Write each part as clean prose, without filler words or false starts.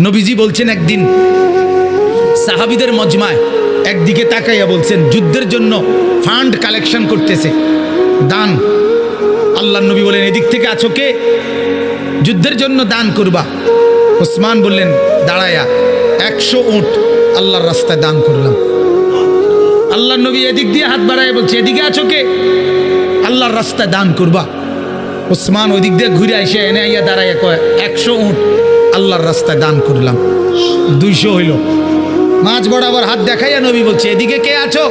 নবীজি বলছেন একদিন সাহাবীদের মজমায় একদিকে তাকাইয়া বলছেন যুদ্ধের জন্য ফান্ড কালেকশন করতেছে, দান। আল্লাহর নবী বলেন এদিক থেকে আছো কে? যুদ্ধের জন্য দান করবা। ওসমান বললেন দাঁড়ায়া 100 উট আল্লাহর রাস্তায় দান করলাম। আল্লাহর নবী এদিক দিয়ে হাত বাড়ায় বলছে এদিকে আছো কে? আল্লাহর রাস্তায় দান করবা। ওসমান ওই দিক দিয়ে ঘুরে এসে এনে আইয়া দাঁড়াইয়া কয় 100 উট আল্লাহর রাস্তায় দান করলাম। 200 হইল। মাঝ বরাবর হাত দেখাইয়া নবী বলছে এদিকে কে আছো?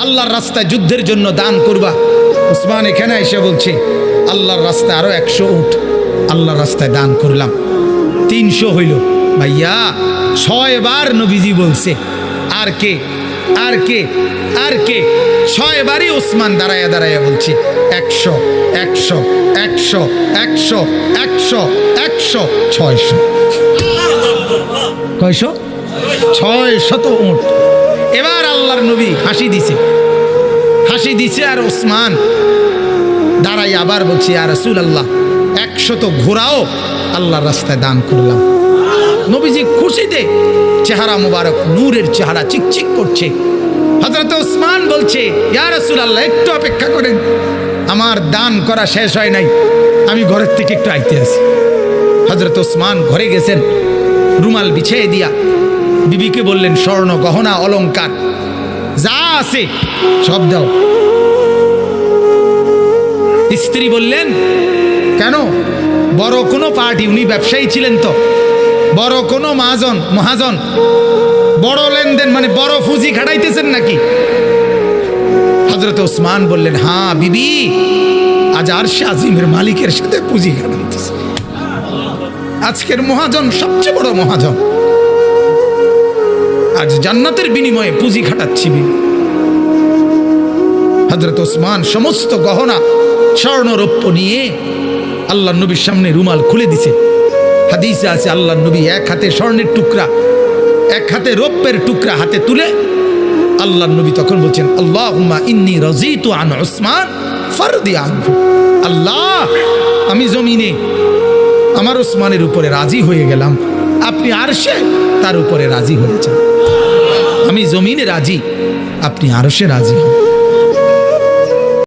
আল্লাহর রাস্তায় যুদ্ধের জন্য দান করবা। ওসমান এখানে এসে বলছে আল্লাহর রাস্তায় আরো 100 উট আল্লাহর রাস্তায় দান করলাম। 300 হইল। ভাইয়া 6 বার নবীজি বলছে আর কে আর কে আর কে? 6 বারই ওসমান দাঁড়াইয়া দাঁড়াইয়া বলছে 100 100 100 100 100 100 600। কয়শো? 600 উট। এবার আল্লাহর নবী হাসি দিছে আর ওসমান দাঁড়াই আবার বলছে ইয়া রাসূলুল্লাহ 100 ঘোড়াও আল্লাহর রাস্তায় দান করলাম। নবীজি খুশিতে চেহারা মুবারক নূরের চেহারা চিকচিক করছে। হযরত ওসমান বলছে ইয়া রাসূলুল্লাহ একটু অপেক্ষা করেন, আমার দান করা শেষ হয় নাই, আমি ঘরের থেকে একটু আইতে আসি। হযরত ওসমান ঘরে গেছেন, রুমাল বিছিয়ে দিয়া বিবিকে বললেন স্বর্ণ গহনা অলংকার যা আছে সব দাও। স্ত্রী বললেন কেন? বড় কোনো পার্টি, উনি ব্যবসায়ী ছিলেন তো, বড় কোনো মহাজন বড় লেনদেন মানে বড় ফুজি খাটাইতেছেন নাকি? হযরত ওসমান বললেন হ্যাঁ বিবি, আজ আরশে আজিমের মালিকের সাথে পুঁজি খাটাইতেছে। আজকের মহাজন সবচেয়ে বড় মহাজন, আজ জান্নাতের বিনিময়ে পুঁজি খাটাচ্ছি বিবি। হযরত ওসমান সমস্ত গহনা স্বর্ণ রৌপ্য নিয়ে আল্লাহর নবীর সামনে রুমাল খুলে দিছে। হাদিসে আছে আল্লাহর নবী এক হাতে স্বর্ণের টুকরা এক হাতে রৌপ্যের টুকরা হাতে তুলে আল্লাহর নবী তখন বলছেন আল্লাহুম্মা ইন্নী রাযীতু আন উসমান ফারদি আনহু। আল্লাহ আমি জমিনে আমার ওসমানের উপরে রাজি হয়ে গেলাম, আপনি আরশে তার উপরে রাজি হয়েছেন। আমি জমিনে রাজি, আপনি আরশে রাজি হন।